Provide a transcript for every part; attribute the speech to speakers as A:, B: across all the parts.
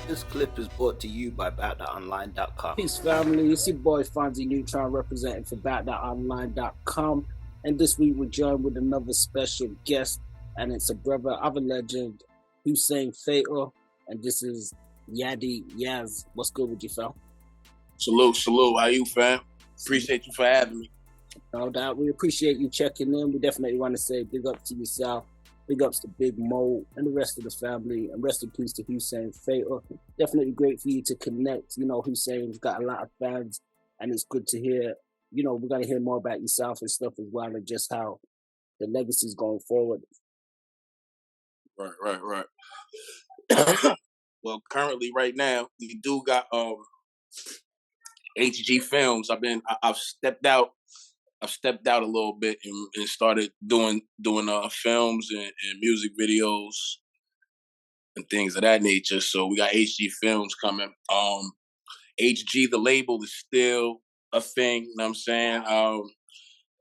A: This clip is brought to you by BattleOnline.com.
B: Peace, family. It's your boy Fonzie Neutron representing for BattleOnline.com. And this week we're joined with another special guest, and it's a brother of a legend, Hussein Fatal. And this is Yadi Yas. What's good with you, fam?
C: Salute. How you, fam? Appreciate you for having me.
B: No doubt. We appreciate you checking in. We definitely want to say big up to yourself. Big ups to Big Mo and the rest of the family. And rest in peace to Hussein Fatal. Definitely great for you to connect. You know, Hussein's got a lot of fans, and it's good to hear. You know, we're going to hear more about yourself and stuff as well, and just how the legacy's going forward.
C: Right. Well, currently, right now, we do got HG Films. I've stepped out a little bit and started doing films and music videos and things of that nature. So we got HG Films coming. HG, the label, is still a thing. You know what I'm saying?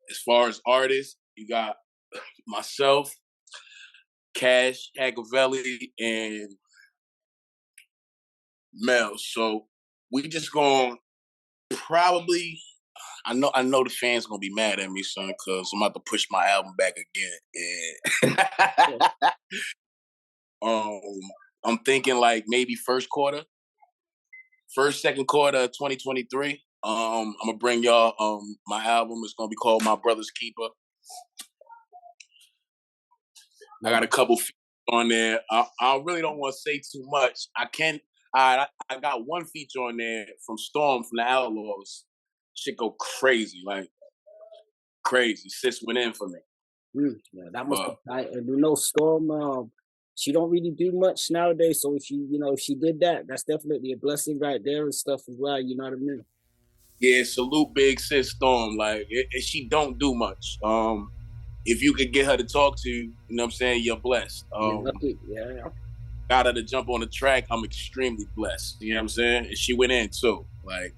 C: As far as artists, you got myself, Cash, Agavelli, and Mel. So we just going probably. I know the fans gonna be mad at me, son, because I'm about to push my album back again. And I'm thinking like maybe second quarter of 2023. I'm gonna bring y'all my album. It's gonna be called My Brother's Keeper. I got a couple features on there. I really don't want to say too much. I got one feature on there from Storm from the Outlawz. Shit go crazy, like crazy. Sis went in for me.
B: Yeah, that must be tight. And you know, Storm, she don't really do much nowadays. So if she did that, that's definitely a blessing right there and stuff as well. You know what I mean?
C: Yeah, salute big sis Storm. Like, she don't do much. If you could get her to talk to you know what I'm saying, you're blessed.
B: Yeah.
C: Got her to jump on the track, I'm extremely blessed. You know what I'm saying? And she went in too. Like,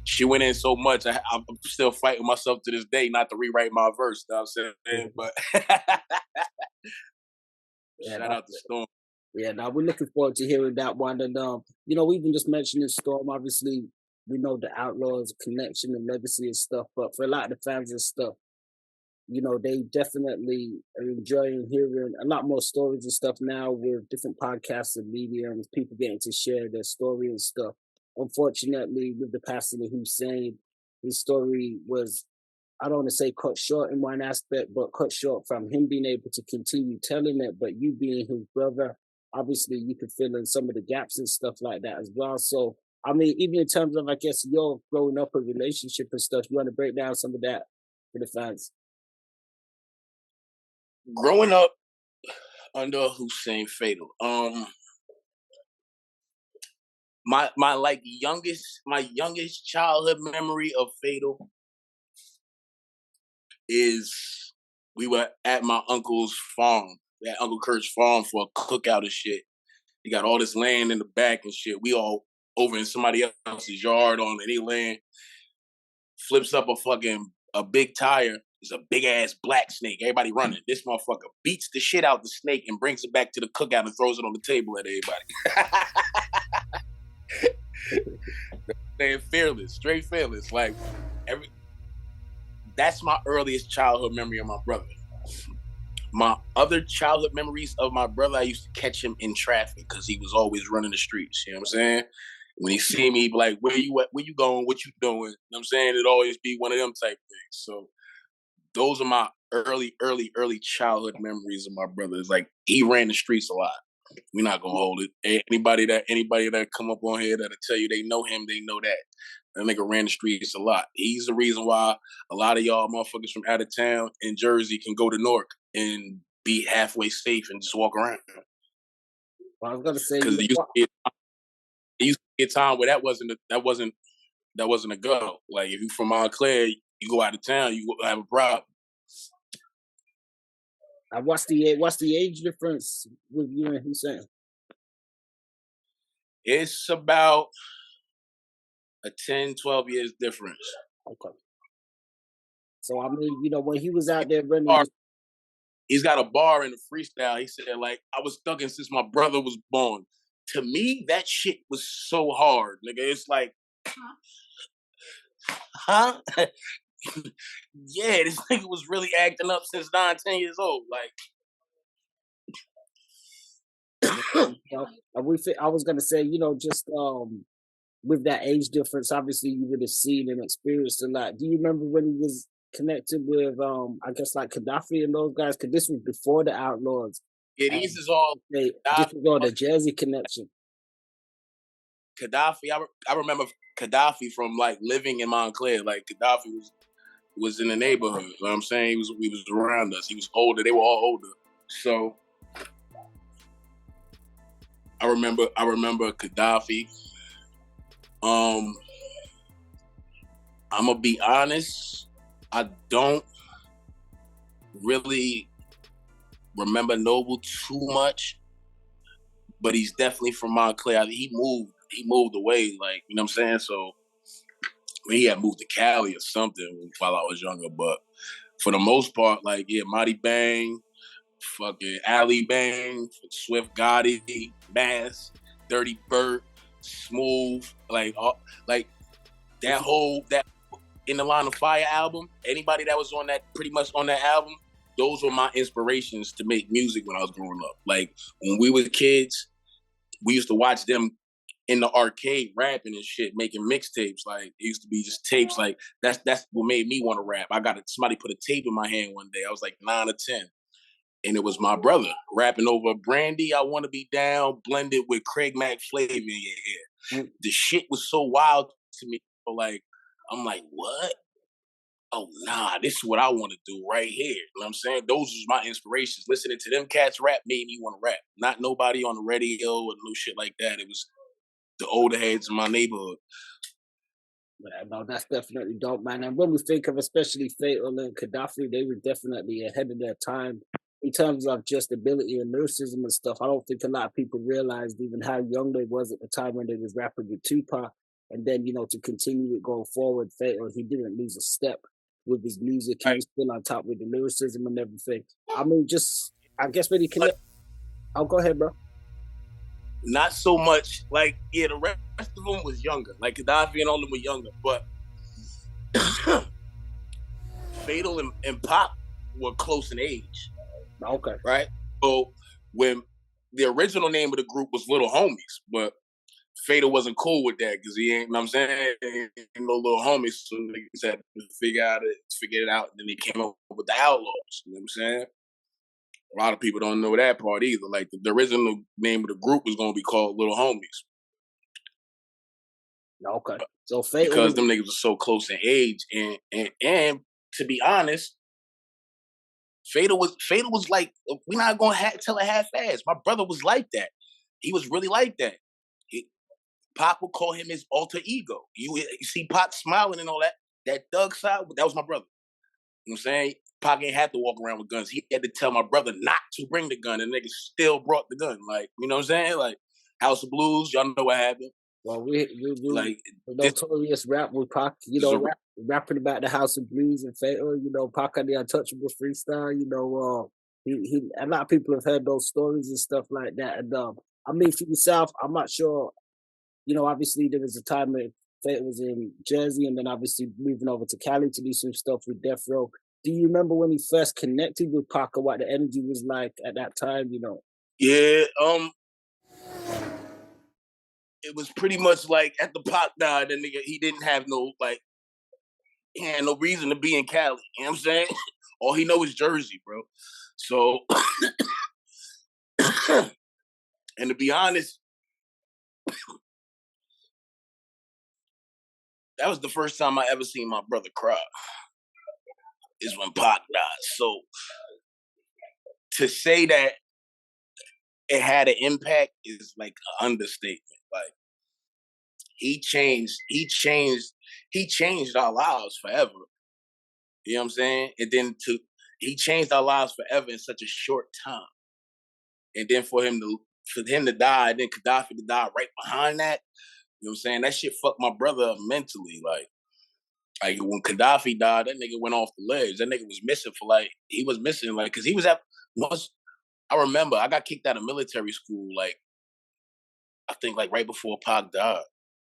C: she went in so much, I'm still fighting myself to this day not to rewrite my verse. You know what I'm saying? But shout out to Storm.
B: Yeah, now we're looking forward to hearing that one. And we even just mentioned Storm. Obviously, we know the Outlawz connection and legacy and stuff, but for a lot of the fans and stuff, you know, they definitely are enjoying hearing a lot more stories and stuff now with different podcasts and mediums, people getting to share their story and stuff. Unfortunately, with the passing of Hussein, his story was, I don't want to say cut short in one aspect, but cut short from him being able to continue telling it, but you being his brother, obviously you could fill in some of the gaps and stuff like that as well. So, I mean, even in terms of, I guess, your growing up a relationship and stuff, you want to break down some of that for the fans?
C: Growing up under Hussein Fatal, my youngest childhood memory of Fatal is we were at my uncle's farm, at Uncle Kurt's farm for a cookout and shit. He got all this land in the back and shit. We all over in somebody else's yard on any land. Flips up a big tire. It's a big ass black snake. Everybody running. This motherfucker beats the shit out the snake and brings it back to the cookout and throws it on the table at everybody. They're fearless, straight fearless. Like that's my earliest childhood memory of my brother. My other childhood memories of my brother, I used to catch him in traffic because he was always running the streets. You know what I'm saying? When he see me, he'd be like, where you at? Where you going? What you doing? You know what I'm saying? It'd always be one of them type things. So those are my early childhood memories of my brother. It's like he ran the streets a lot. We're not gonna hold it. Anybody that come up on here that'll tell you they know him, they know that. That nigga ran the streets a lot. He's the reason why a lot of y'all motherfuckers from out of town in Jersey can go to Newark and be halfway safe and just walk around.
B: Well, I was gonna say
C: because it used to be a time where that wasn't a go. Like if you from Montclair, you go out of town, you have a problem.
B: What's the age difference with you and Hussein?
C: It's about a 10, 12 years difference.
B: Okay. So I mean, you know, when he was out there running,
C: he's got a bar in the freestyle. He said, like, I was thugging since my brother was born. to me, that shit was so hard, nigga. It's like, huh? Yeah, this nigga was really acting up since 9, 10 years old. Like,
B: I was gonna say, just with that age difference, obviously you would have seen and experienced a lot. Do you remember when he was connected with, I guess like Gaddafi and those guys? Because this was before the Outlawz.
C: yeah, these is all
B: This
C: Gaddafi.
B: was all the Jersey connection.
C: Gaddafi. I remember Gaddafi from like living in Montclair. Like Gaddafi was in the neighborhood. You know what I'm saying? He was around us. He was older. They were all older. So I remember Gaddafi. I'm gonna be honest. I don't really remember Noble too much, but he's definitely from Montclair. He moved away, like, you know what I'm saying? So he had moved to Cali or something while I was younger, but for the most part, like, yeah, Marty Bang, fucking Ali Bang, Swift Gotti, Mass, Dirty Burt, Smooth, like that In the Line of Fire album, anybody that was on that, pretty much on that album, those were my inspirations to make music when I was growing up. Like, when we were kids, we used to watch them in the arcade rapping and shit, making mixtapes. Like, it used to be just tapes. Like, that's what made me want to rap. Somebody put a tape in my hand one day. I was like 9 or 10. And it was my brother rapping over Brandy, I Want to Be Down, blended with Craig Mack flavor in your ear. The shit was so wild to me. Like, I'm like, what? Oh, nah, this is what I want to do right here. You know what I'm saying? Those was my inspirations. Listening to them cats rap made me want to rap. Not nobody on the radio or no shit like that. It was the older heads in my neighborhood.
B: Yeah, no, that's definitely dope, man. And when we think of especially Fatal and Gaddafi, they were definitely ahead of their time in terms of just ability and lyricism and stuff. I don't think a lot of people realized even how young they was at the time when they was rapping with Tupac. And then, to continue it going forward, Fatal, he didn't lose a step with his music. He was still on top with the lyricism and everything. I mean, I guess when he connect. Oh, go ahead, bro.
C: Not so much. Like, yeah, the rest of them was younger. Like, Gaddafi and all of them were younger. But Fatal and Pop were close in age.
B: Okay.
C: Right? So, when the original name of the group was Little Homies, but Fatal wasn't cool with that because he ain't, you know what I'm saying? Ain't no little homies, so niggas had to figure it out, and then they came up with the Outlawz, you know what I'm saying? A lot of people don't know that part either. Like, the original name of the group was going to be called Little Homies.
B: Okay. So Fatal,
C: because them niggas were so close in age, and to be honest, Fatal was like, we're not going to tell it half-ass. My brother was like that. He was really like that. Pop would call him his alter ego. You see Pop smiling and all that. That thug side, that was my brother. You know what I'm saying? Pop ain't had to walk around with guns. He had to tell my brother not to bring the gun, and niggas still brought the gun. Like, you know what I'm saying? Like, House of Blues, y'all know what happened.
B: Well, we
C: like
B: the notorious rap with Pac, rapping about the House of Blues and Fatal, Pac on the Untouchable freestyle, he a lot of people have heard those stories and stuff like that. And I mean, for yourself, I'm not sure. Obviously there was a time when Fatal was in Jersey, and then obviously moving over to Cali to do some stuff with Death Row. Do you remember when he first connected with Pac, or what the energy was like at that time?
C: Yeah, it was pretty much like at the Pac died, that nigga, he didn't have no, like, he had no reason to be in Cali. You know what I'm saying? All he know is Jersey, bro. So, and to be honest, that was the first time I ever seen my brother cry, is when Pac died. So, to say that it had an impact is like an understatement. Like, he changed our lives forever. You know what I'm saying? And then he changed our lives forever in such a short time. And then for him to die, and then Gaddafi to die right behind that, you know what I'm saying? That shit fucked my brother up mentally. Like when Gaddafi died, that nigga went off the ledge. That nigga was missing because he was once I remember I got kicked out of military school, like, think like right before Pac died.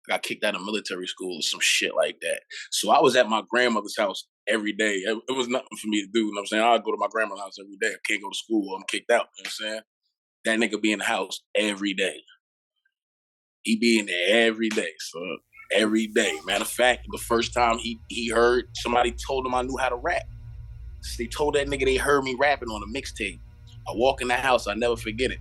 C: I got kicked out of military school or some shit like that. So I was at my grandmother's house every day. It was nothing for me to do. You know what I'm saying? I'd go to my grandma's house every day. I can't go to school. I'm kicked out. You know what I'm saying? That nigga be in the house every day. He be in there every day, son. Every day. Matter of fact, the first time he heard, somebody told him I knew how to rap. So they told that nigga they heard me rapping on a mixtape. I walk in the house, I never forget it.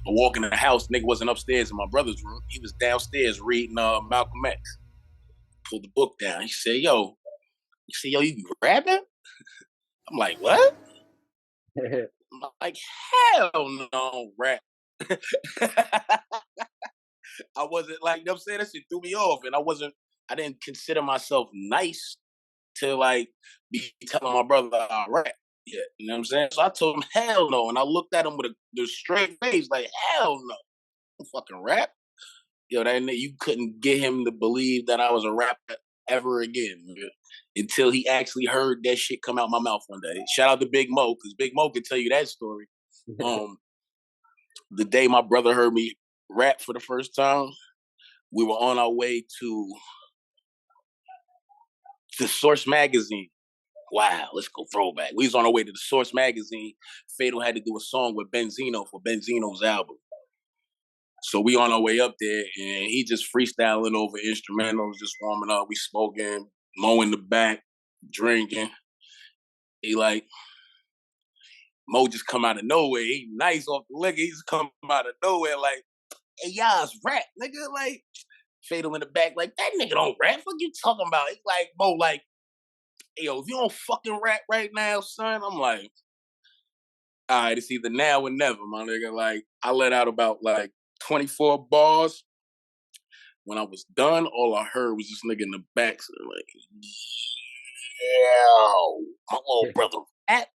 C: I walk in the house, nigga wasn't upstairs in my brother's room. He was downstairs reading Malcolm X. Pulled the book down. He said, yo, you be rapping? I'm like, what? I'm like, hell no, I don't rap. I wasn't like, you know what I'm saying? That shit threw me off. And I didn't consider myself nice to like be telling my brother I rap. Yeah, you know what I'm saying? So I told him, hell no. And I looked at him with a straight face, like, hell no. I don't fucking rap. Yo, that you couldn't get him to believe that I was a rapper ever again, until he actually heard that shit come out my mouth one day. Shout out to Big Mo, because Big Mo could tell you that story. The day my brother heard me rap for the first time, we were on our way to the Source magazine. Wow, let's go throwback. We was on our way to the Source magazine. Fatal had to do a song with Benzino for Benzino's album. So we on our way up there, and he just freestyling over instrumentals, just warming up. We smoking, mowing the back, drinking. He like, Mo just come out of nowhere. He nice off the liquor. He just come out of nowhere like, hey, Yas, rap, nigga. Like, Fatal in the back, like, that nigga don't rap. What you talking about? It's like, Mo, like, hey, yo, if you don't fucking rap right now, son, I'm like, all right, it's either now or never, my nigga. Like, I let out about, like, 24 bars. When I was done, all I heard was this nigga in the back, so like, yo, my little brother rap?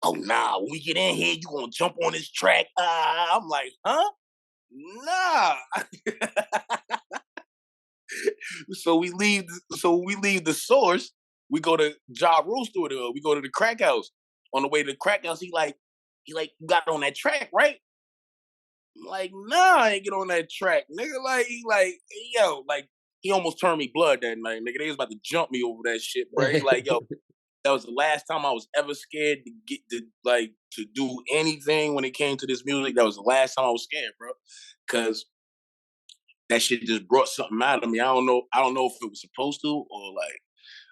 C: Oh, nah, when we get in here, you gonna jump on this track? I'm like, huh? Nah. So we leave the Source. We go to Ja Rule studio. We go to the Crack House. On the way to the Crack House, he like, you got on that track, right? I'm like, nah, I ain't get on that track, nigga. Like, he like, hey, yo, like, he almost turned me blood that night, nigga. They was about to jump me over that shit, bro. He like, yo, that was the last time I was ever scared to do anything when it came to this music. That was the last time I was scared, bro. Cause that shit just brought something out of me. I don't know if it was supposed to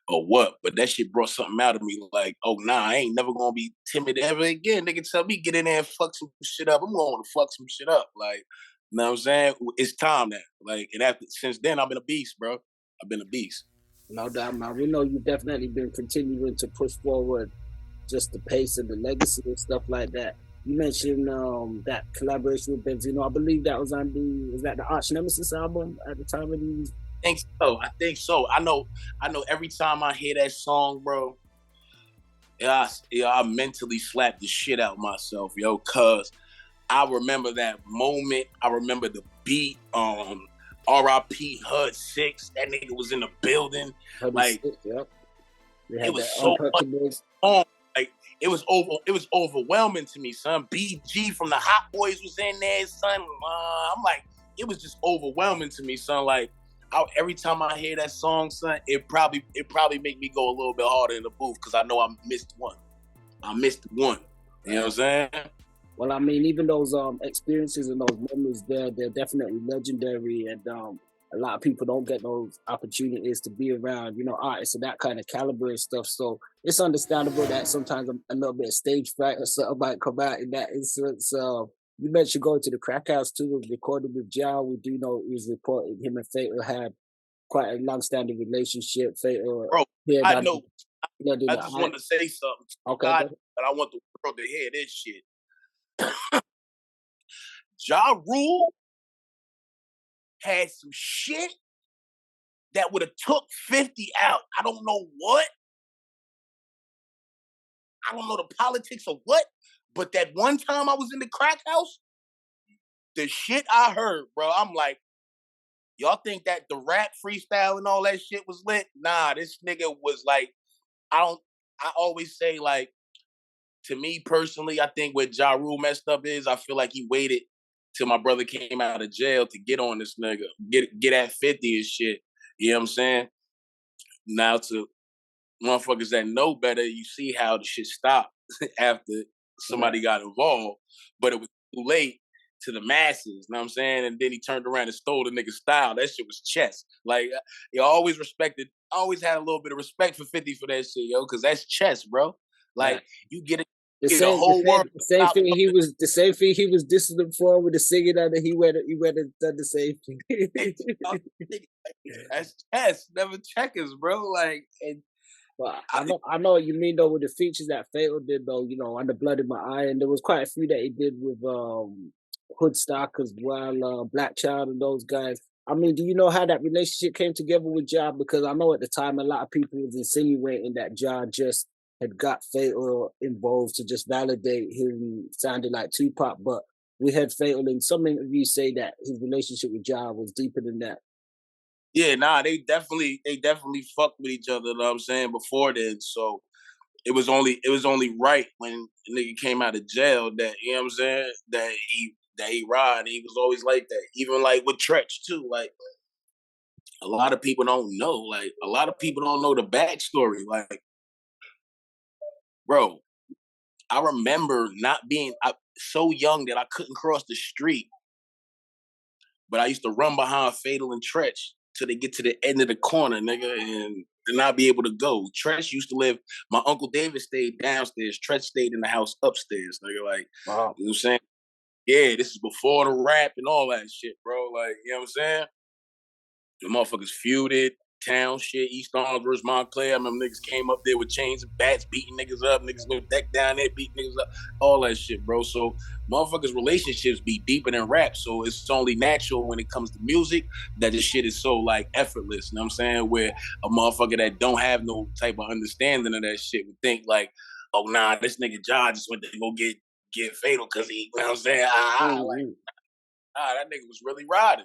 C: or what, but that shit brought something out of me like, oh nah, I ain't never gonna be timid ever again. Nigga tell me get in there and fuck some shit up. I'm going to fuck some shit up. Like, you know what I'm saying? It's time now. Like, and since then I've been a beast, bro. I've been a beast.
B: No doubt, man. We know you've definitely been continuing to push forward just the pace and the legacy and stuff like that. You mentioned that collaboration with Benzino. I believe that was on the Arch Nemesis album at the time of these.
C: I think so. I know every time I hear that song, bro, I mentally slap the shit out myself, yo, cause I remember that moment. I remember the beat. R.I.P. HUD 6. That nigga was in the building. Like,
B: yep.
C: It was so much song. Like, it was overwhelming to me, son. BG from the Hot Boys was in there, son. I'm like, it was just overwhelming to me, son. Like, every time I hear that song, son, it probably make me go a little bit harder in the booth because I know I missed one. You know what I'm saying?
B: Well, I mean, even those experiences and those memories, they're definitely legendary, and a lot of people don't get those opportunities to be around, you know, artists of that kind of caliber and stuff. So it's understandable that sometimes a little bit of stage fright or something might come out in that instance. You mentioned going to the Crack House too, was recorded with Ja. We do know it was reported him and Fatal had quite a long-standing relationship. Fatal,
C: bro, I know.
B: I
C: just want to say something.
B: Okay,
C: God, but I want the world to hear this shit. Ja Rule had some shit that would have took 50 out. I don't know what. I don't know the politics of what. But that one time I was in the Crack House, the shit I heard, bro, I'm like, y'all think that the rap freestyle and all that shit was lit? Nah, this nigga was like, I always say, like, to me personally, I think what Ja Rule messed up is I feel like he waited till my brother came out of jail to get on this nigga, get at 50 and shit. You know what I'm saying? Now to motherfuckers that know better, you see how the shit stopped after somebody got involved, but it was too late to the masses, you know what I'm saying? And then he turned around and stole the nigga's style. That shit was chess. Like, you always had a little bit of respect for 50 for that shit, yo, because that's chess, bro. Like, you get it.
B: The
C: The whole world.
B: same thing he was dissing them for with the singing that he went and done the same thing.
C: That's chess, never checkers, bro. Like, and
B: but I know what you mean though with the features that Fatal did though, you know, Under Blood in My Eye, and there was quite a few that he did with Hoodstock as well, Black Child and those guys. I mean, do you know how that relationship came together with Ja? Because I know at the time a lot of people was insinuating that Ja just had got Fatal involved to just validate him sounding like Tupac, but we had Fatal in some interviews say that his relationship with Ja was deeper than that.
C: Yeah, nah, they definitely fucked with each other, you know what I'm saying, before then. So it was only right when the nigga came out of jail that, you know what I'm saying, that he ride. He was always like that. Even like with Tretch too. Like, a lot of people don't know. Like, a lot of people don't know the backstory. Like, bro, I remember not being so young that I couldn't cross the street, but I used to run behind Fatal and Tretch till they get to the end of the corner, nigga, and not be able to go. Tretch used to live. My Uncle David stayed downstairs. Tretch stayed in the house upstairs, nigga. Like,
B: wow.
C: You know what I'm saying? Yeah, this is before the rap and all that shit, bro. Like, you know what I'm saying? The motherfuckers feuded, town shit, East Orange versus Montclair. I remember niggas came up there with chains and bats, beating niggas up. Niggas went deck down there, beating niggas up. All that shit, bro. So motherfuckers' relationships be deeper than rap. So it's only natural when it comes to music that this shit is so, like, effortless. You know what I'm saying? Where a motherfucker that don't have no type of understanding of that shit would think, like, oh, nah, this nigga John just went to go get Fatal because he, you know what I'm saying? That nigga was really riding.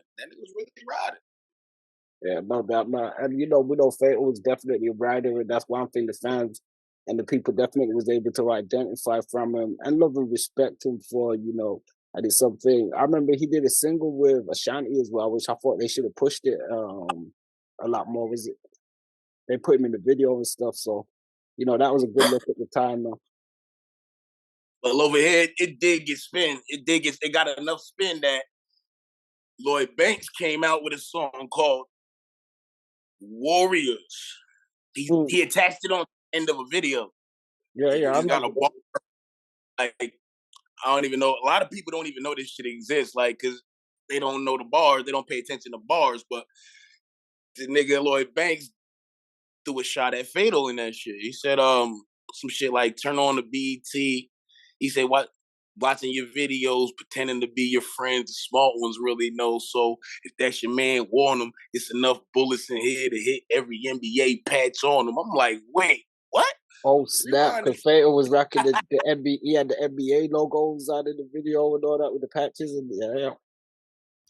B: Yeah, no doubt, man. And you know, we know Fatal was definitely a writer, and that's one thing the fans and the people definitely was able to identify from him and love and respect him for, you know, I did something. I remember he did a single with Ashanti as well, which I thought they should have pushed it a lot more. Was it? They put him in the video and stuff, so you know that was a good look at the time, though.
C: Well, over here, it did get spin. It got enough spin that Lloyd Banks came out with a song called Warriors. He attached it on the end of a video.
B: Yeah,
C: He's got a bar. Like, I don't even know. A lot of people don't even know this shit exists. Like, because they don't know the bars. They don't pay attention to bars. But the nigga Lloyd Banks threw a shot at Fatal in that shit. He said, some shit like turn on the BT. He said, what? Watching your videos, pretending to be your friends, the smart ones really know. So if that's your man, warn him. It's enough bullets in here to hit every NBA patch on him. I'm like, wait, what?
B: Oh snap! Because Fatal was rocking the NBA. He had the NBA logos out in the video and all that with the patches and yeah.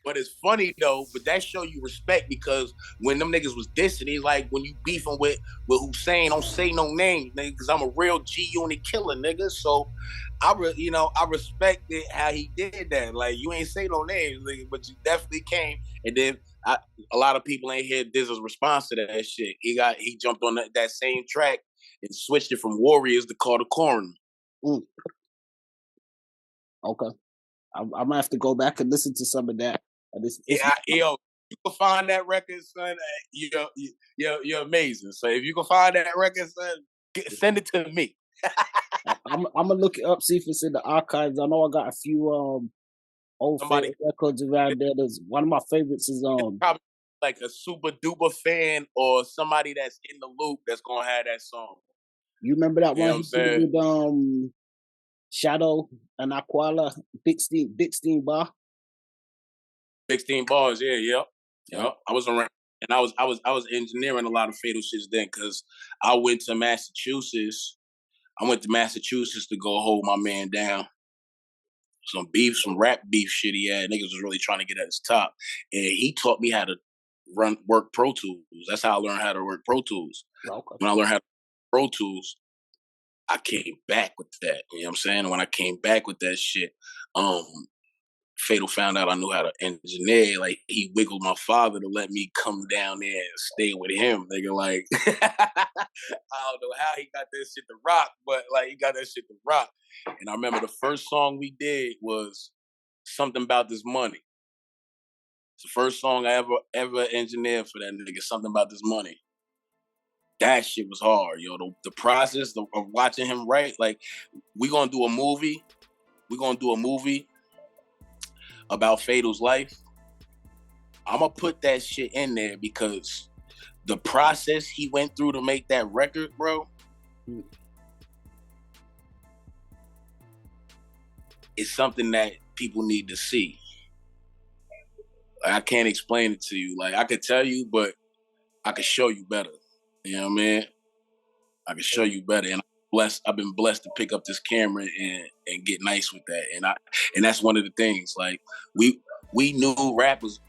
C: But it's funny though, but that show you respect because when them niggas was dissing, he's like, when you beefing with Hussein, don't say no names, nigga, because I'm a real G-Unit killer, nigga. So I respected how he did that. Like, you ain't say no names, nigga, but you definitely came. And then a lot of people ain't hear Dizza's response to that shit. He jumped on that same track and switched it from Warriors to Call the Coroner.
B: Okay. I might have to go back and listen to some of that.
C: You can find that record, son. You're amazing. So if you can find that record, son, send it to me.
B: I'm gonna look it up, see if it's in the archives. I know I got a few old favorite records around there. There's one of my favorites is
C: probably like a super duper fan or somebody that's in the loop that's gonna have that song.
B: You remember that one he did with Shadow and Aquala, Big Steam Bar?
C: 16 bars, yeah. I was around, and I was engineering a lot of Fatal shits then because I went to Massachusetts. To go hold my man down. Some rap beef shit he had. Niggas was really trying to get at his top, and he taught me how to work Pro Tools. That's how I learned how to work Pro Tools.
B: Okay.
C: When I learned how to work Pro Tools, I came back with that. You know what I'm saying? And when I came back with that shit, Fatal found out I knew how to engineer. Like, he wiggled my father to let me come down there and stay with him. Nigga, like, I don't know how he got that shit to rock, but like, he got that shit to rock. And I remember the first song we did was Something About This Money. It's the first song I ever engineered for that nigga, Something About This Money. That shit was hard, yo. The process of watching him write, like, we gonna do a movie about Fatal's life. I'm gonna put that shit in there because the process he went through to make that record, bro, is something that people need to see. Like, I can't explain it to you. Like, I could tell you, but I could show you better. You know what I mean? I can show you better. And I've been blessed to pick up this camera and get nice with that. And that's one of the things. Like, we knew rap was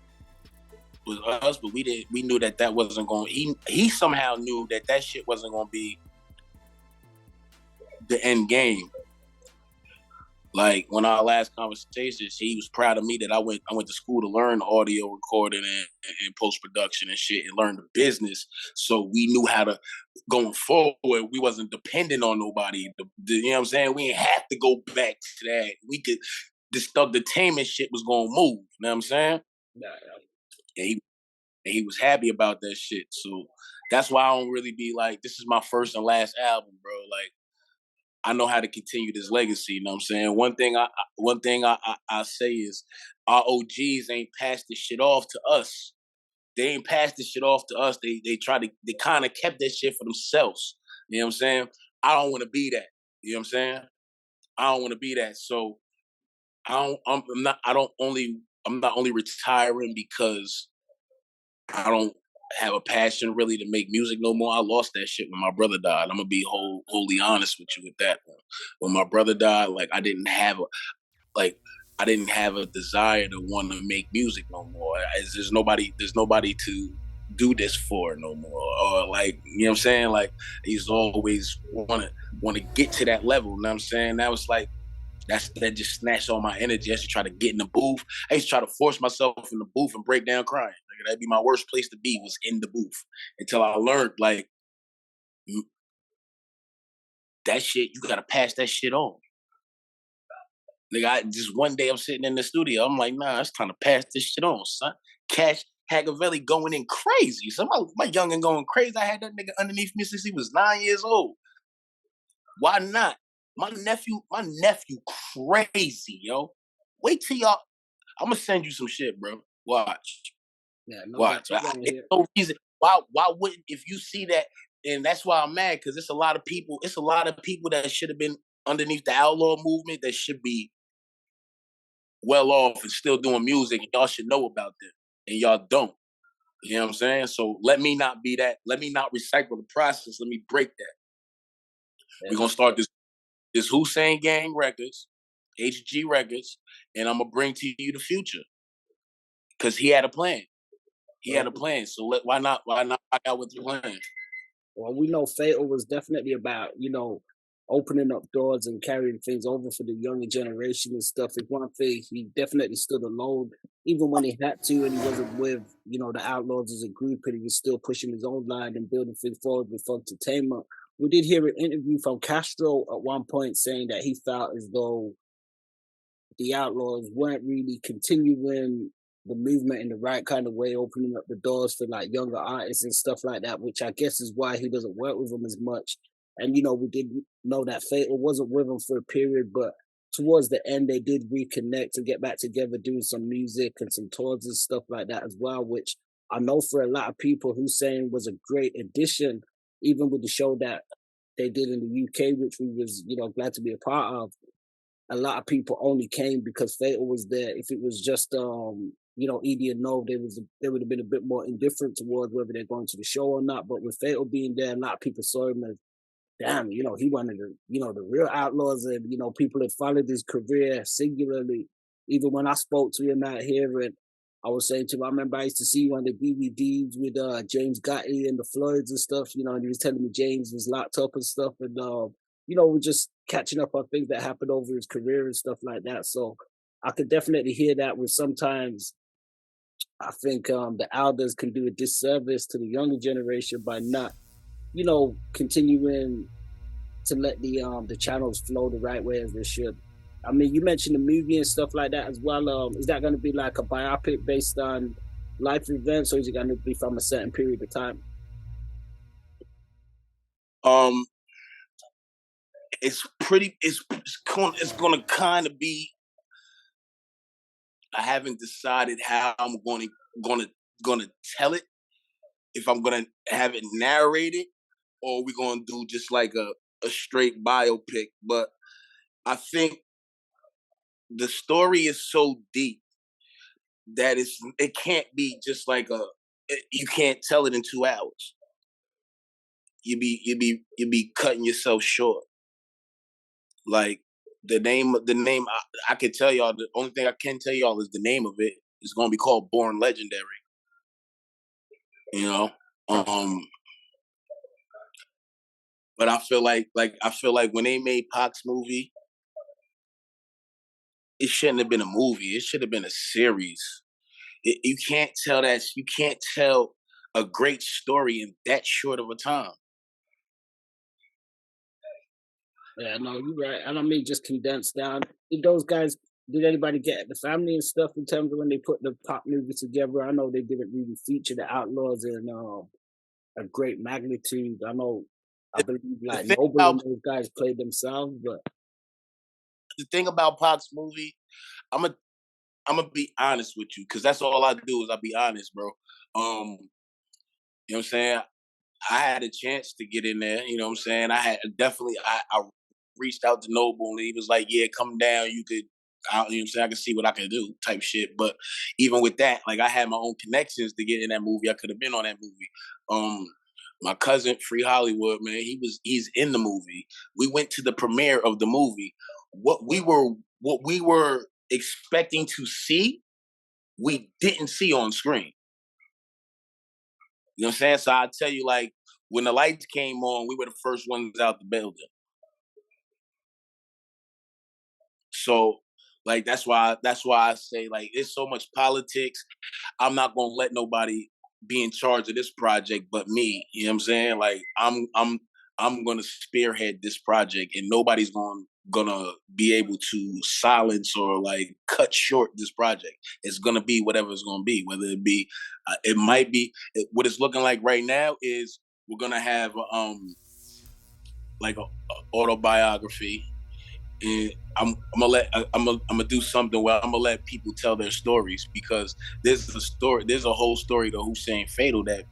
C: us, but we knew that wasn't going. He somehow knew that shit wasn't going to be the end game. Like, when our last conversations, he was proud of me that I went to school to learn audio recording and post-production and shit and learn the business. So we knew how to, going forward, we wasn't dependent on nobody. You know what I'm saying? We didn't have to go back to that. We could, this entertainment shit was going to move. You know what I'm saying? Yeah. And he was happy about that shit. So that's why I don't really be like, this is my first and last album, bro. Like, I know how to continue this legacy. You know what I'm saying? One thing I say is our OGs ain't passed this shit off to us. They ain't passed this shit off to us. They kind of kept that shit for themselves. You know what I'm saying? I don't want to be that. You know what I'm saying? I don't want to be that. So I'm not only retiring because I don't have a passion really to make music no more. I lost that shit when my brother died. I'm gonna be wholly honest with you with that one. When my brother died, like, I didn't have a desire to want to make music no more. There's nobody to do this for no more. Or, like, you know what I'm saying? Like, I used to always want to get to that level. You know what I'm saying? That was like, that just snatched all my energy. I used to try to get in the booth. I used to try to force myself in the booth and break down crying. Like, that'd be my worst place to be, was in the booth. Until I learned, like, that shit, you gotta pass that shit on. Nigga, just one day I'm sitting in the studio, I'm like, nah, it's time to pass this shit on, son. Cash Hagavelli going in crazy. So my youngin' going crazy. I had that nigga underneath me since he was 9 years old. Why not? My nephew crazy, yo. Wait till y'all. I'm gonna send you some shit, bro. Watch.
B: Yeah, no,
C: Watch. There's no reason. Why wouldn't, if you see that? And that's why I'm mad, because it's a lot of people that should have been underneath the outlaw movement that should be well off and still doing music, and y'all should know about them, and y'all don't. You know what I'm saying? So let me not be that. Let me not recycle the process. Let me break that. Yeah. We're gonna start this Hussein Gang Records, HG Records, and I'm gonna bring to you the future. Because he had a plan. He had a plan. So why not rock out with the plan?
B: Well, we know Fatal was definitely about, opening up doors and carrying things over for the younger generation and stuff. If one thing, he definitely stood alone, even when he had to, and he wasn't with, the Outlawz as a group, and he was still pushing his own line and building things forward with entertainment. We did hear an interview from Castro at one point saying that he felt as though the Outlawz weren't really continuing the movement in the right kind of way, opening up the doors for like younger artists and stuff like that, which I guess is why he doesn't work with them as much. And, we did know that Fatal wasn't with them for a period, but towards the end, they did reconnect and get back together, doing some music and some tours and stuff like that as well, which I know for a lot of people, Hussein was a great addition, even with the show that they did in the UK, which we was, glad to be a part of. A lot of people only came because Fatal was there. If it was just, Edie and Nove, they would have been a bit more indifferent towards whether they're going to the show or not. But with Fatal being there, a lot of people saw him as, damn, he wanted to, the real Outlawz, and, people had followed his career singularly. Even when I spoke to him out here, and I was saying to him, I remember I used to see you on the DVDs with James Gotti and the Floyds and stuff, and he was telling me James was locked up and stuff, and we're just catching up on things that happened over his career and stuff like that. So I could definitely hear that with sometimes I think the elders can do a disservice to the younger generation by not, continuing to let the channels flow the right way as they should. I mean, you mentioned the movie and stuff like that as well. Is that going to be like a biopic based on life events, or is it going to be from a certain period of time?
C: It's pretty. It's gonna kind of be. I haven't decided how I'm gonna tell it. If I'm gonna have it narrated, or we're gonna do just like a straight biopic. But I think the story is so deep that it can't be just like you can't tell it in 2 hours. You be cutting yourself short. Like the name, I can tell y'all. The only thing I can tell y'all is the name of it. It's gonna be called Born Legendary. You know, but I feel like when they made Pac's movie, it shouldn't have been a movie. It should have been a series. You can't tell that. You can't tell a great story in that short of a time.
B: Yeah, no, you're right. And I mean, just condensed down. Did anybody get the family and stuff in terms of when they put the Pac movie together? I know they didn't really feature the Outlawz in a great magnitude. I believe like Noble and those guys played themselves, but
C: the thing about Pac's movie, I'm gonna be honest with you, because that's all I do is I be honest, bro. You know what I'm saying? I had a chance to get in there, you know what I'm saying? I reached out to Noble and he was like, yeah, come down, you know what I'm saying? I can see what I can do type shit. But even with that, like I had my own connections to get in that movie. I could have been on that movie. My cousin, Free Hollywood, man, he's in the movie. We went to the premiere of the movie. What we were expecting to see, we didn't see on screen. You know what I'm saying? So I tell you, like, when the lights came on, we were the first ones out the building. So, like, that's why I say, like, it's so much politics. I'm not gonna let nobody be in charge of this project but me. You know what I'm saying? Like, I'm gonna spearhead this project, and nobody's gonna be able to silence or like cut short this project. It's gonna be whatever it's gonna be. Whether it be, it might be what it's looking like right now is we're gonna have like a autobiography. And I'm gonna do something where I'm gonna let people tell their stories, because there's a whole story to Hussein Fatal that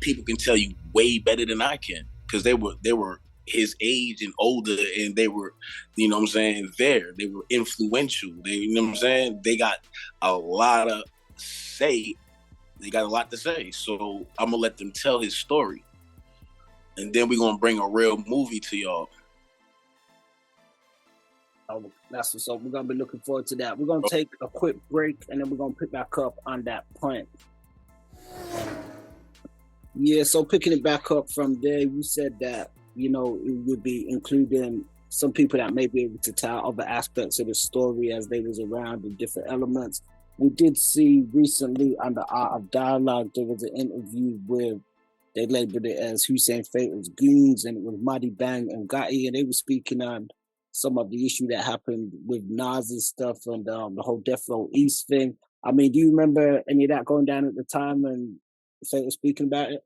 C: people can tell you way better than I can, because they were his age and older, and they were, you know what I'm saying, they were influential. You know what I'm saying? They got a lot of say. They got a lot to say. So I'm gonna let them tell his story, and then we're gonna bring a real movie to y'all.
B: Oh, that's what's up. We're gonna be looking forward to that. We're gonna take a quick break and then we're gonna pick back up on that point. Yeah, so picking it back up from there, you said that, it would be including some people that may be able to tell other aspects of the story as they was around in different elements. We did see recently on the Art of Dialogue, there was an interview with, they labeled it as Hussein Fatal's Goons, and it was Madi Bang and Gotti, and they were speaking on some of the issue that happened with Nas and stuff, and the whole Death Row East thing. I mean, do you remember any of that going down at the time and Fatal speaking about it?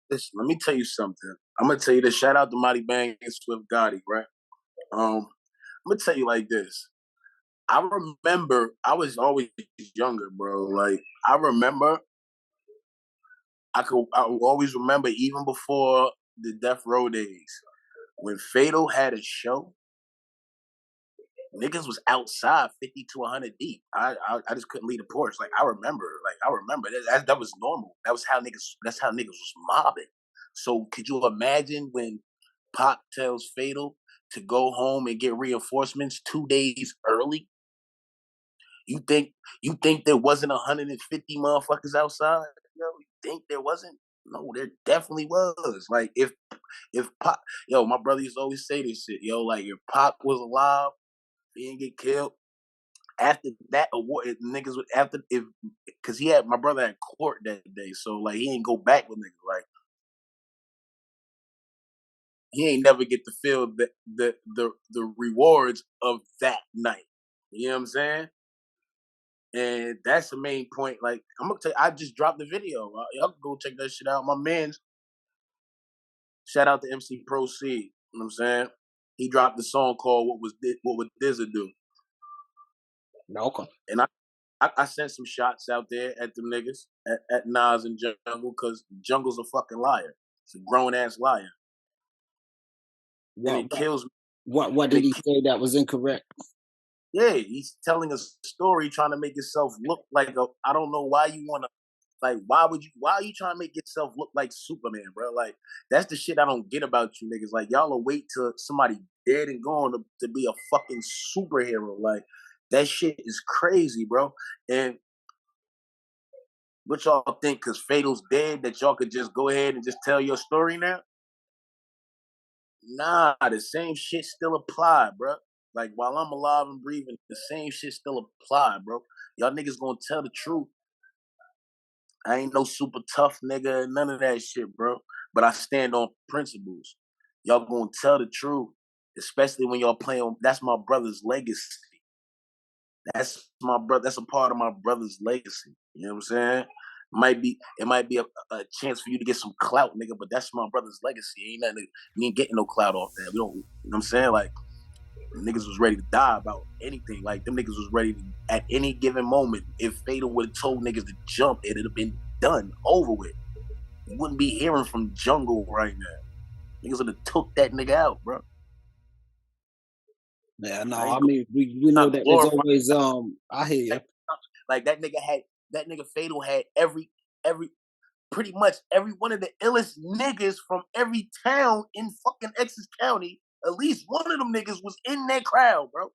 C: Listen, let me tell you something. I'm gonna tell you this. Shout out to Madi Bang and Swift Gotti, right? I'm gonna tell you like this. I remember I was always younger, bro. Like I remember, I always remember even before the Death Row days when Fatal had a show. Niggas was outside 50 to 100 deep. I just couldn't leave the porch. Like I remember that was normal. That's how niggas was mobbing. So could you imagine when Pac tells Fatal to go home and get reinforcements 2 days early? You think there wasn't 150 motherfuckers outside? You think there wasn't? No, there definitely was. Like if Pac, my brother used to always say this shit. Like if Pac was alive, he didn't get killed, after that award, niggas would because my brother had court that day, so like he ain't go back with niggas. Like he ain't never get to feel the rewards of that night. You know what I'm saying? And that's the main point. Like I'm gonna tell you, I just dropped the video. Y'all can go check that shit out. My man's shout out to MC Proceed. You know what I'm saying? He dropped the song called "What Would Dizza Do?"
B: Okay.
C: And I sent some shots out there at them niggas at Nas and Jungle because Jungle's a fucking liar. It's a grown ass liar. And it kills me.
B: What did he say that was incorrect?
C: Yeah, he's telling a story trying to make himself look like I don't know why you want to, like, why are you trying to make yourself look like Superman, bro? Like, that's the shit I don't get about you niggas. Like, y'all will wait till somebody dead and gone to be a fucking superhero. Like, that shit is crazy, bro. And what y'all think, because Fatal's dead, that y'all could just go ahead and just tell your story now? Nah, the same shit still apply, bro. Like, while I'm alive and breathing, the same shit still apply, bro. Y'all niggas gonna tell the truth. I ain't no super tough nigga, none of that shit, bro. But I stand on principles. Y'all gonna tell the truth, especially when y'all playing. That's my brother's legacy. That's my brother. That's a part of my brother's legacy. You know what I'm saying? It might be a chance for you to get some clout, nigga. But that's my brother's legacy. Ain't nothing. We ain't getting no clout off that. We don't. You know what I'm saying? Like niggas was ready to die about anything. Like them niggas was ready to, at any given moment. If Fatal would have told niggas to jump, it'd have been done, over with. You wouldn't be hearing from Jungle right now. Niggas would have took that nigga out, bro.
B: Yeah, no, I mean we know that there's always I hear you.
C: Like that nigga Fatal had every pretty much every one of the illest niggas from every town in fucking Essex County. At least one of them niggas was in that crowd, bro.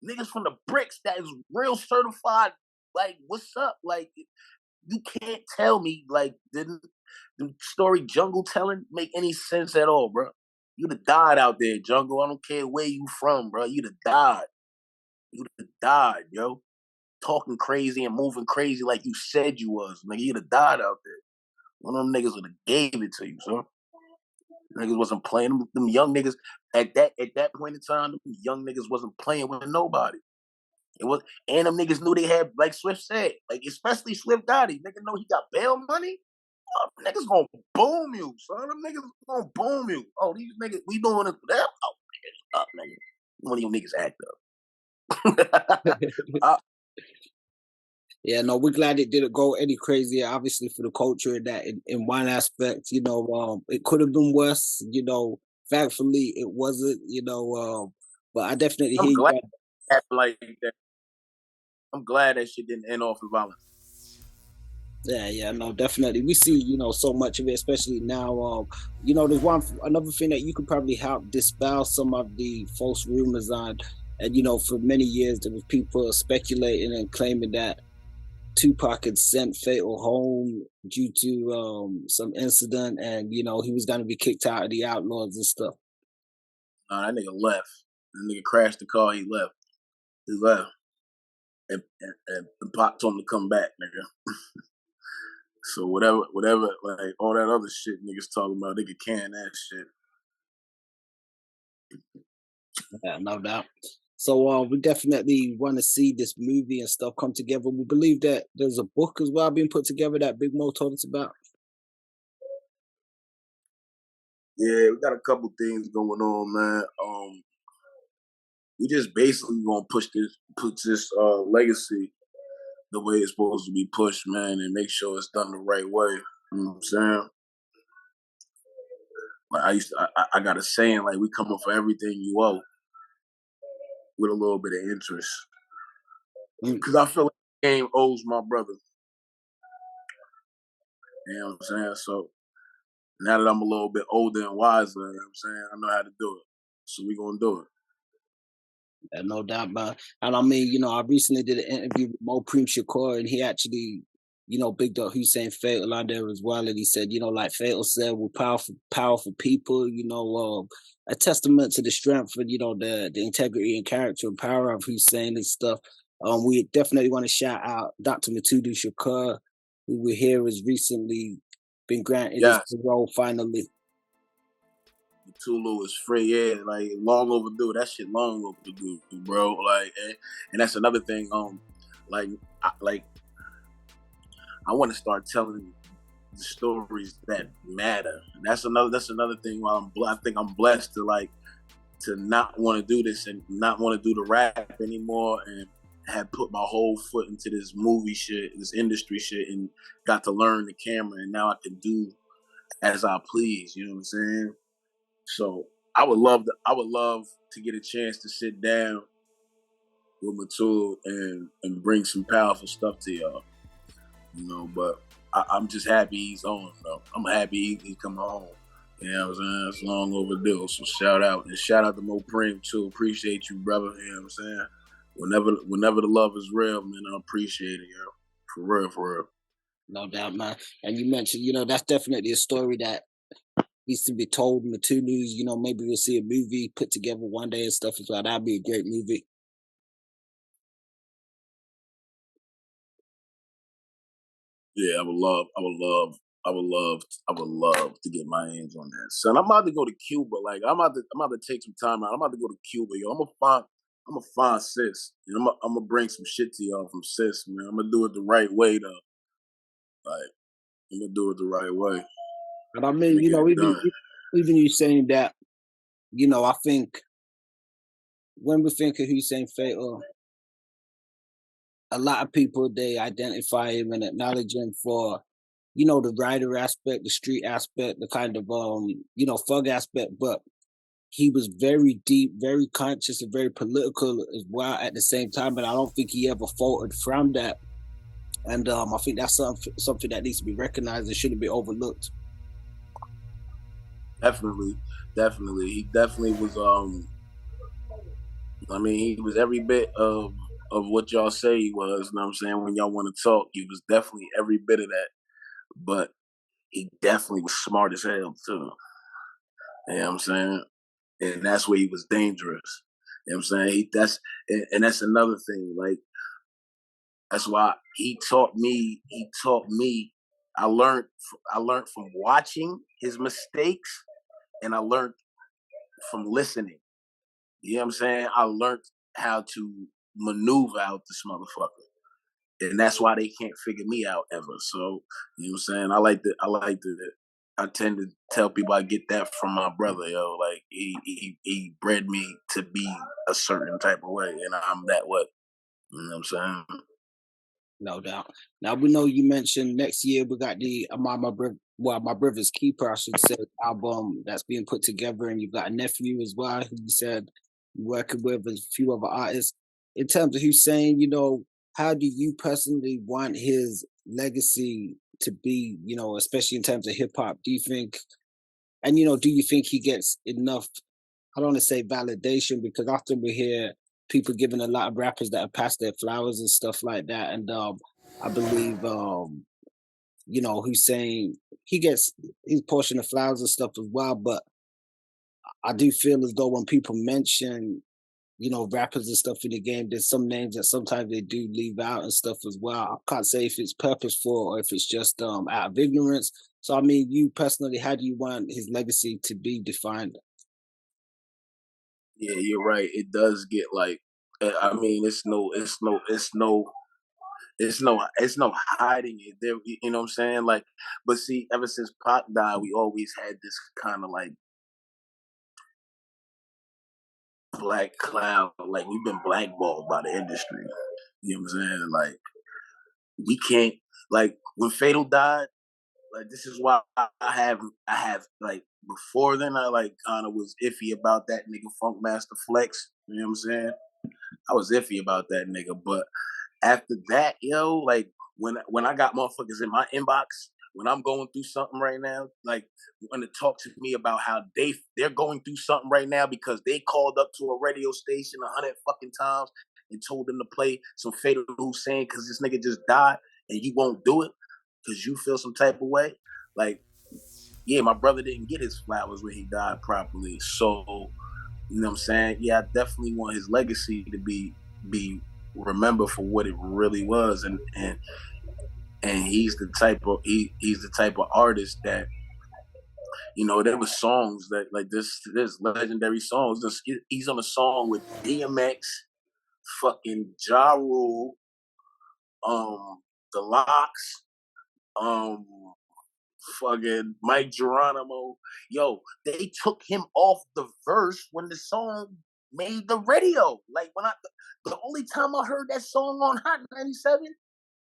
C: Niggas from the bricks that is real certified. Like, what's up? Like, you can't tell me like the story Jungle telling make any sense at all, bro. You'd have died out there, Jungle. I don't care where you from, bro. You'd have died. You'd have died, yo. Talking crazy and moving crazy like you said you was, nigga. You'd have died out there. One of them niggas would have gave it to you, son. Niggas wasn't playing. Them young niggas at that point in time, them young niggas wasn't playing with nobody. It was, and them niggas knew they had, like Swift said, like especially Swift Gotti. Nigga know he got bail money. Niggas gonna boom you, son. Them niggas gonna boom you. Oh, these niggas, we doing it for them. Oh, niggas up, nigga. One of you niggas act up.
B: Yeah, no, we're glad it didn't go any crazier. Obviously, for the culture in that, in one aspect, you know, it could have been worse. You know, thankfully it wasn't. You know, but I definitely hear you.
C: Like that. I'm glad that shit didn't end off with violence.
B: Yeah, no, definitely. We see, you know, so much of it, especially now. You know, there's another thing that you could probably help dispel some of the false rumors on, and you know, for many years there was people speculating and claiming that Tupac had sent Fatal home due to some incident, and you know he was going to be kicked out of the Outlawz and stuff.
C: Nah, that nigga left. That nigga crashed the car. He left. And Pac told him to come back, nigga. So whatever, like all that other shit niggas talking about, they could can that shit.
B: Yeah, no doubt. So we definitely want to see this movie and stuff come together. We believe that there's a book as well being put together that Big Mo told us about.
C: Yeah, we got a couple things going on, man. We just basically gonna put this legacy the way it's supposed to be pushed, man, and make sure it's done the right way. You know what I'm saying? Like I got a saying, like, we coming for everything you owe with a little bit of interest. Because I feel like the game owes my brother. You know what I'm saying? So now that I'm a little bit older and wiser, you know what I'm saying, I know how to do it. So we gonna do it.
B: Yeah, no doubt, man. And I mean, you know, I recently did an interview with Mo Preem Shakur, and he actually bigged up Hussein Fatal on there as well. And he said, like Fatal said, we're powerful people, a testament to the strength and, the integrity and character and power of Hussein and stuff. We definitely want to shout out Dr. Matudu Shakur, who we hear has recently been granted his parole finally.
C: Tulu is free, yeah, like long overdue. That shit long overdue, bro. Like, and that's another thing. I want to start telling the stories that matter. That's another thing. While I think I'm blessed to not want to do this and not want to do the rap anymore, and had put my whole foot into this movie shit, this industry shit, and got to learn the camera, and now I can do as I please. You know what I'm saying? So I would love to get a chance to sit down with Matul and bring some powerful stuff to y'all. But I'm just happy he's on, though. I'm happy he's coming home. You know what I'm saying? It's long overdue. So shout out to Mo Prim too. Appreciate you, brother. You know what I'm saying? Whenever the love is real, man, I appreciate it, yo. For real.
B: No doubt, man. And you mentioned, that's definitely a story that needs to be told in the two news. Maybe we'll see a movie put together one day and stuff as well. That'd be a great movie.
C: Yeah, I would love to get my hands on that. Son, I'm about to go to Cuba. Like, I'm about to take some time out. I'm about to go to Cuba, yo. I'm gonna find Sis. And I'm gonna bring some shit to y'all from Sis, man. I'm gonna do it the right way, though. Like, I'm gonna do it the right way.
B: And I mean, even you saying that, I think when we think of Hussein Fatal, a lot of people, they identify him and acknowledge him for, the writer aspect, the street aspect, the kind of, thug aspect, but he was very deep, very conscious, and very political as well at the same time. And I don't think he ever faltered from that. And I think that's something that needs to be recognized and shouldn't be overlooked.
C: Definitely. He definitely was. He was every bit of what y'all say he was. You know what I'm saying? When y'all want to talk, he was definitely every bit of that. But he definitely was smart as hell too. You know what I'm saying? And that's where he was dangerous. You know what I'm saying? That's another thing. Like, that's why he taught me. I learned from watching his mistakes, and I learned from listening. You know what I'm saying? I learned how to maneuver out this motherfucker. And that's why they can't figure me out ever. So, you know what I'm saying? I tend to tell people I get that from my brother, yo. Like, he bred me to be a certain type of way, and I'm that way. You know what I'm saying?
B: No doubt. Now, we know you mentioned next year we got the My Brother's Keeper, I should say, album that's being put together, and you've got a nephew as well, who you said you're working with a few other artists. In terms of Hussein, how do you personally want his legacy to be, especially in terms of hip hop? Do you think, and do you think he gets enough, I don't want to say validation, because often we hear people giving a lot of rappers that have passed their flowers and stuff like that. And I believe, Hussein, he gets his portion of flowers and stuff as well. But I do feel as though when people mention, rappers and stuff in the game, there's some names that sometimes they do leave out and stuff as well. I can't say if it's purposeful or if it's just out of ignorance. So, I mean, you personally, how do you want his legacy to be defined?
C: Yeah, you're right. It does get like, it's no hiding it. There, you know what I'm saying? Like, but see, ever since Pac died, we always had this kind of like black cloud. Like, we've been blackballed by the industry. You know what I'm saying? Like, we can't, like, when Fatal died, like, this is why I have like, before then I like kind of was iffy about that nigga Funk Master Flex. You know what I'm saying? I was iffy about that nigga, but after that, yo, like, when I got motherfuckers in my inbox, when I'm going through something right now, like, want to talk to me about how they're going through something right now because they called up to a radio station 100 fucking times and told them to play some Fatal Hussein because this nigga just died and you won't do it. because you feel some type of way. Like, yeah, my brother didn't get his flowers when he died properly. So, you know what I'm saying? Yeah, I definitely want his legacy to be remembered for what it really was. And he's the type of he's the type of artist that, you know, there were songs that like this legendary songs. He's on a song with DMX, fucking Ja Rule, The Locks, fucking Mike Geronimo. Yo, they took him off the verse when the song made the radio. Like the only time I heard that song on Hot 97,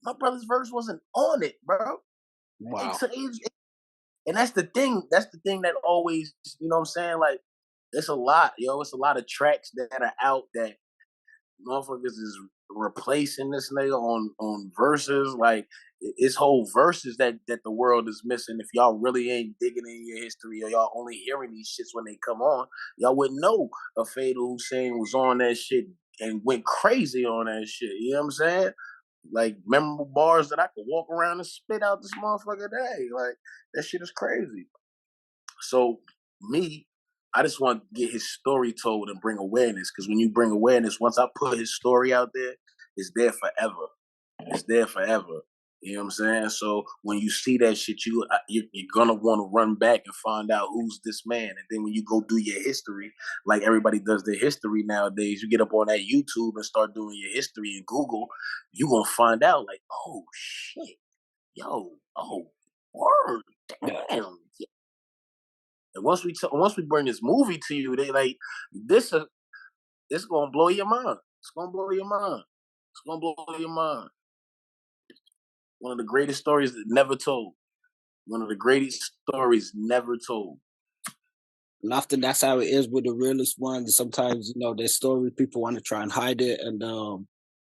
C: my brother's verse wasn't on it, bro.
B: Wow.
C: And that's the thing. That's the thing that always, you know what I'm saying? Like, it's a lot, yo. It's a lot of tracks that are out that motherfuckers is replacing this nigga on verses. Like, it's whole verses that the world is missing. If y'all really ain't digging in your history, or y'all only hearing these shits when they come on, y'all wouldn't know a Fatal Hussein was on that shit and went crazy on that shit. You know what I'm saying? Like, memorable bars that I could walk around and spit out this motherfucker day. Like, that shit is crazy. So me, I just want to get his story told and bring awareness. Because when you bring awareness, once I put his story out there, it's there forever. It's there forever. You know what I'm saying? So when you see that shit, you're gonna want to run back and find out who's this man. And then when you go do your history, like everybody does their history nowadays, you get up on that YouTube and start doing your history in Google, you gonna find out like, oh shit, yo, oh word, damn. And once we bring this movie to you, they like this. It's gonna blow your mind. It's gonna blow your mind. It's gonna blow your mind. One of the greatest stories that never told. One of the greatest stories never told.
B: And often that's how it is with the realest ones. Sometimes, you know, their story, people want to try and hide it and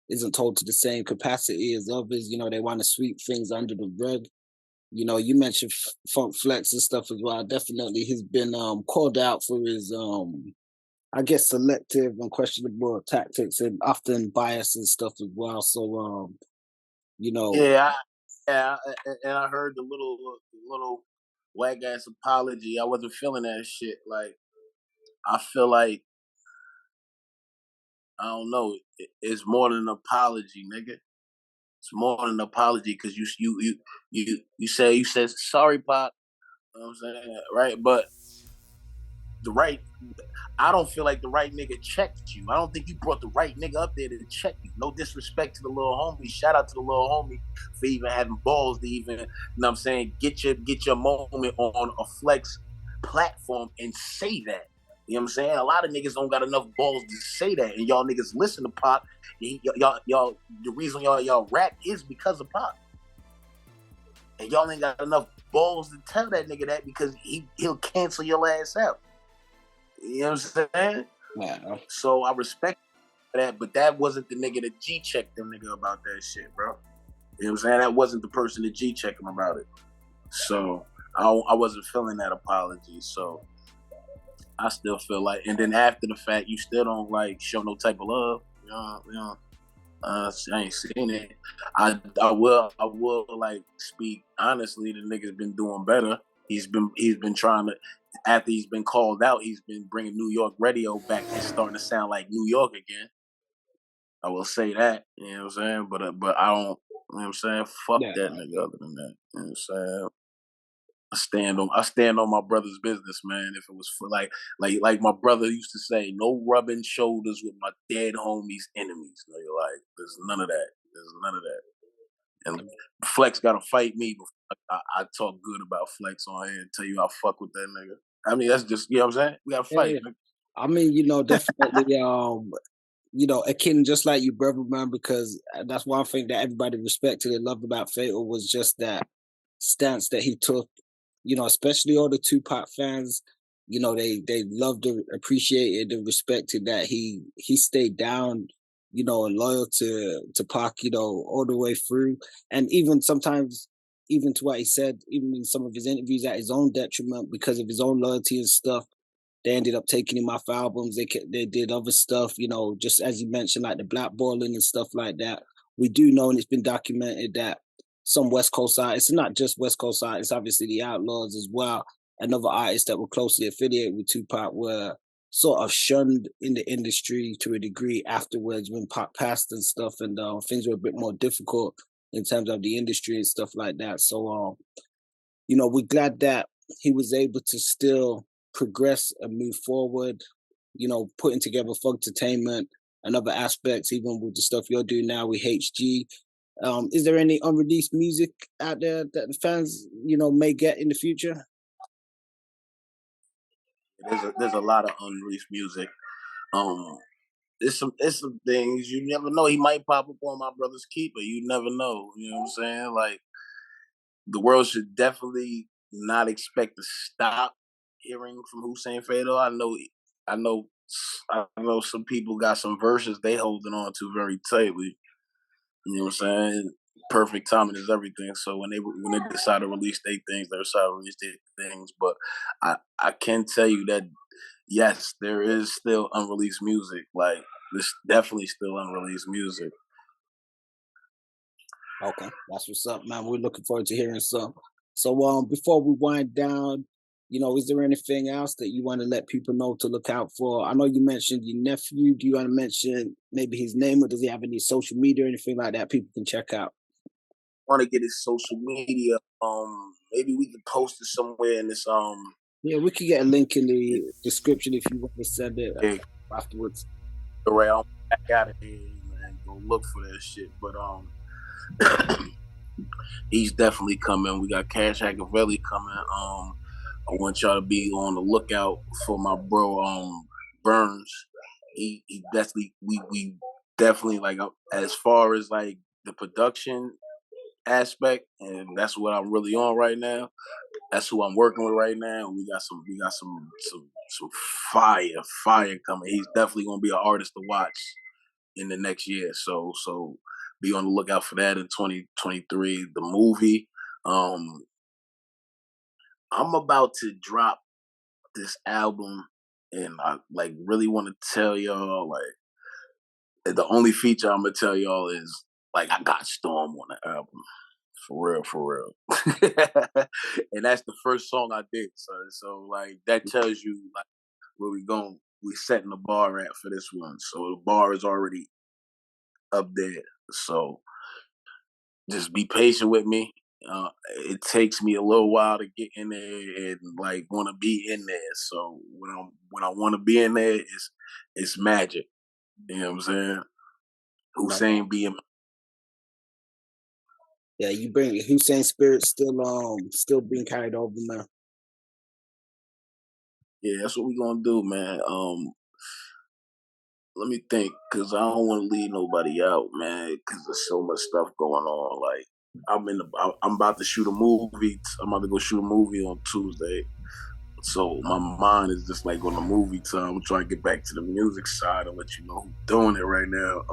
B: isn't told to the same capacity as others. You know, they want to sweep things under the rug. You know, you mentioned Funk Flex and stuff as well. Definitely he's been called out for his I guess selective and questionable tactics and often bias and stuff as well. So you know,
C: Yeah, and I heard the little whack ass apology. I wasn't feeling that shit. Like, I feel like, I don't know. It's more than an apology, nigga. It's more than an apology because you said sorry, Pop. You know what I'm saying, right? But I don't feel like the right nigga checked you. I don't think you brought the right nigga up there to check you. No disrespect to the little homie. Shout out to the little homie for even having balls to even, you know what I'm saying, get your moment on a Flex platform and say that. You know what I'm saying? A lot of niggas don't got enough balls to say that. And y'all niggas listen to Pop. Y'all the reason y'all rap is because of Pop. And y'all ain't got enough balls to tell that nigga that because he'll cancel your ass out. You know what I'm saying?
B: yeah.
C: So I respect that, but that wasn't the nigga that G-checked them nigga about that shit, bro. You know what I'm saying? That wasn't the person that G-checked him about it. So I wasn't feeling that apology. So I still feel like, and then after the fact, you still don't like show no type of love. You know. I ain't seen it. I will like speak honestly. The nigga's been doing better. He's been trying to. After he's been called out, he's been bringing New York radio back. It's starting to sound like New York again. I will say that. You know what I'm saying? But I don't. You know what I'm saying? Fuck that nigga. Other than that, you know what I'm saying? I stand on my brother's business, man. If it was for like my brother used to say, no rubbing shoulders with my dead homies' enemies. Nigga, like there's none of that. There's none of that. And Flex gotta fight me before I talk good about Flex on here and tell you I fuck with that nigga. I mean, that's just, you know what I'm saying? We gotta fight.
B: Yeah. I mean, you know, definitely you know, akin just like you, brother, man, because that's one thing that everybody respected and loved about Fatal was just that stance that he took. You know, especially all the Tupac fans, you know, they loved and appreciated and respected that he stayed down, you know, and loyal to Pac, you know, all the way through. And even sometimes, even to what he said, even in some of his interviews at his own detriment because of his own loyalty and stuff, they ended up taking him off albums. They did other stuff, you know, just as you mentioned, like the blackballing and stuff like that. We do know, and it's been documented that some West Coast artists, not just West Coast artists, obviously the Outlawz as well, and other artists that were closely affiliated with Tupac were sort of shunned in the industry to a degree afterwards when Pac passed and stuff, and things were a bit more difficult in terms of the industry and stuff like that. So, we're glad that he was able to still progress and move forward, putting together Funk Entertainment and other aspects, even with the stuff you're doing now with HG. Is there any unreleased music out there that the fans, may get in the future?
C: There's a lot of unreleased music. It's some things you never know. He might pop up on my brother's keeper. You never know. You know what I'm saying? Like, the world should definitely not expect to stop hearing from Hussein Fatal. I know, I know some people got some verses they holding on to very tightly. You know what I'm saying? Perfect timing is everything. So when they decide to release their things, they decide to release their things. But I can tell you that yes, there is still unreleased music. Like, there's definitely still unreleased music.
B: Okay, that's what's up, man. We're looking forward to hearing some. So, before we wind down, is there anything else that you want to let people know to look out for? I know you mentioned your nephew. Do you want to mention maybe his name, or does he have any social media or anything like that people can check out?
C: Want to get his social media? Maybe we can post it somewhere in this.
B: Yeah, we could get a link in the description if you want to send it
C: Yeah.
B: afterwards.
C: All right, I'm back out of here and go look for that shit. But he's definitely coming. We got Cash Hackavelli coming. I want y'all to be on the lookout for my bro Burns. He definitely we definitely, like, as far as like the production aspect, and that's what I'm really on right now. That's who I'm working with right now. We got some fire coming. He's definitely gonna be an artist to watch in the next year. So be on the lookout for that in 2023. The movie. I'm about to drop this album, and I like really want to tell y'all, like, the only feature I'm gonna tell y'all is, like, I got Storm on the album. For real. And that's the first song I did. So like, that tells you like where we going. We setting the bar at for this one. So the bar is already up there. So just be patient with me. It takes me a little while to get in there and like want to be in there. So when I want to be in there, it's magic. You know what I'm saying? Hussein being.
B: Yeah, you bring Hussein spirit still being carried over, man.
C: Yeah, that's what we gonna do, man. Let me think, cause I don't want to leave nobody out, man. Cause there's so much stuff going on. Like, I'm about to shoot a movie. I'm about to go shoot a movie on Tuesday. So my mind is just like on the movie time. I'm trying to get back to the music side and let you know who's doing it right now.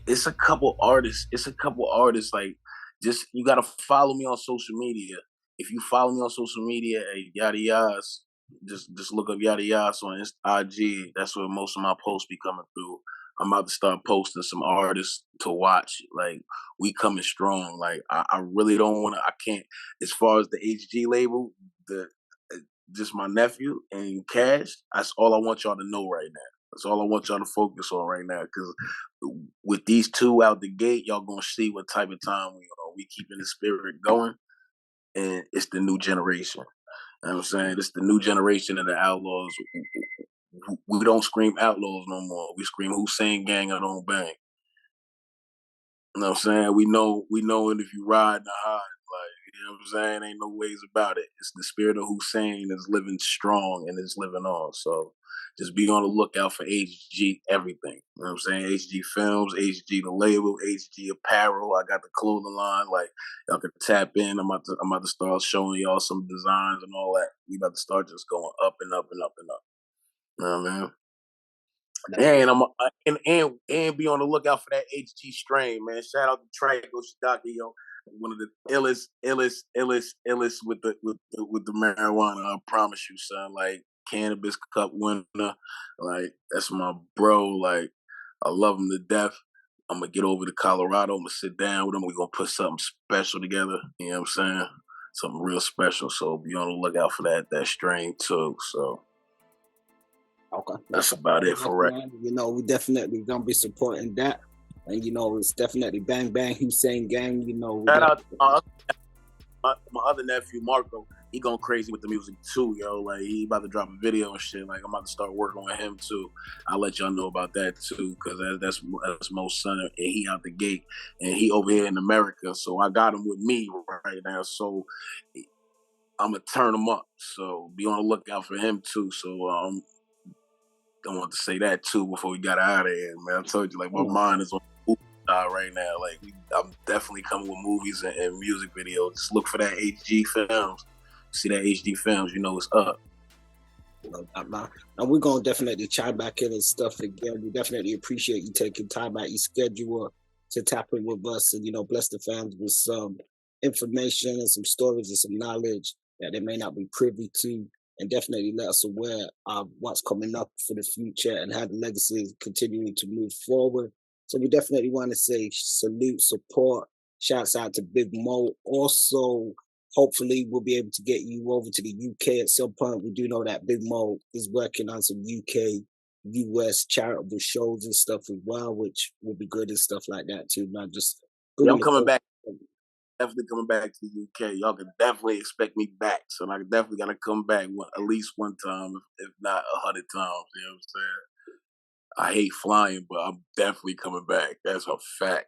C: It's a couple artists. Like, just, you gotta follow me on social media. If you follow me on social media at Yadi Yas, just look up Yadi Yas on IG. That's where most of my posts be coming through. I'm about to start posting some artists to watch. Like, we coming strong. Like, I really don't want to. I can't. As far as the HG label, just my nephew and Cash. That's all I want y'all to know right now. That's all I want y'all to focus on right now. Because with these two out the gate, y'all gonna see what type of time we are. We keeping the spirit going, and it's the new generation. You know what I'm saying? It's the new generation of the Outlawz. We don't scream Outlawz no more. We scream Hussein Gang, I don't bang. You know what I'm saying? We know it if you ride the high. Like, you know what I'm saying? Ain't no ways about it. It's the spirit of Hussein is living strong and is living on. So just be on the lookout for HG everything. You know what I'm saying? HG Films, HG the label, HG Apparel. I got the clothing line. Like, y'all can tap in. I'm about to start showing y'all some designs and all that. We about to start just going up and up and up and up. You know what I mean? And and be on the lookout for that HG strain, man. Shout out to Trigo Shidaki, yo, one of the illest with the marijuana. I promise you, son. Like, Cannabis Cup winner, like, that's my bro. Like, I love him to death. I'm gonna get over to Colorado. I'm gonna sit down with them. We're gonna put something special together. You know what I'm saying? Something real special. So be on the lookout for that strain too. So
B: Okay,
C: that's about it for right.
B: You know, we definitely gonna be supporting that, and you know, it's definitely Bang Bang Hussein Gang. You know,
C: Shout out to my other nephew Marco. He going crazy with the music too, yo. Like he about to drop a video and shit. Like I'm about to start working with him too. I'll let y'all know about that too, because that's Mo's son, and he out the gate, and he over here in America. So I got him with me right now. So I'm gonna turn him up. So be on the lookout for him too. So I want to say that too before we got out of here, man. I told you, like my mind is on right now. Like I'm definitely coming with movies and music videos. Just look for that HG Films. See that HD Films, you know it's up.
B: And we're gonna definitely chime back in and stuff again. We definitely appreciate you taking time out your schedule to tap in with us and, you know, bless the fans with some information and some stories and some knowledge that they may not be privy to, and definitely let us aware of what's coming up for the future and how the legacy is continuing to move forward. So we definitely want to say salute, support, shouts out to Big Mo. Also, hopefully we'll be able to get you over to the UK at some point. We do know that Big Mo is working on some UK, US charitable shows and stuff as well, which will be good and stuff like that too. Not just
C: yeah, I'm coming back. Definitely coming back to the UK. Y'all can definitely expect me back. So I definitely gotta come back at least one time, if not 100 times. You know what I'm saying? I hate flying, but I'm definitely coming back. That's a fact.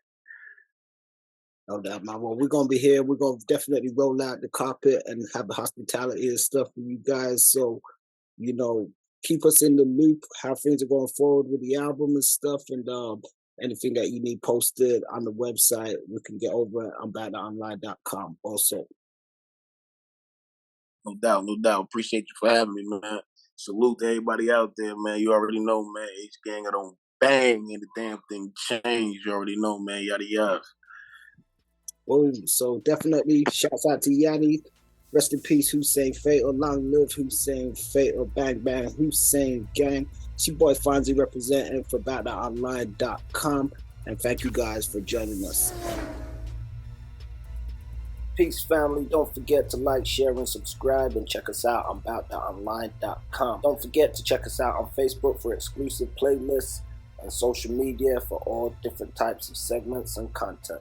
B: No doubt, man. Well, we're gonna be here. We're gonna definitely roll out the carpet and have the hospitality and stuff for you guys. So, you know, keep us in the loop how things are going forward with the album and stuff, and anything that you need posted on the website, we can get over on BadDotOnline.com also.
C: No doubt, no doubt. Appreciate you for having me, man. Salute to everybody out there, man. You already know, man. H-Gang, I don't bang and the damn thing change. You already know, man. Yadi Yas.
B: Well, so definitely shouts out to Yadi. Rest in peace, Hussein Fatal. Long live Hussein Fatal. Bang Bang Hussein Gang. It's your boy Fonzie representing for BadDotOnline.com. And thank you guys for joining us. Peace, family. Don't forget to like, share, and subscribe, and check us out on BadDotOnline.com. Don't forget to check us out on Facebook for exclusive playlists and social media for all different types of segments and content.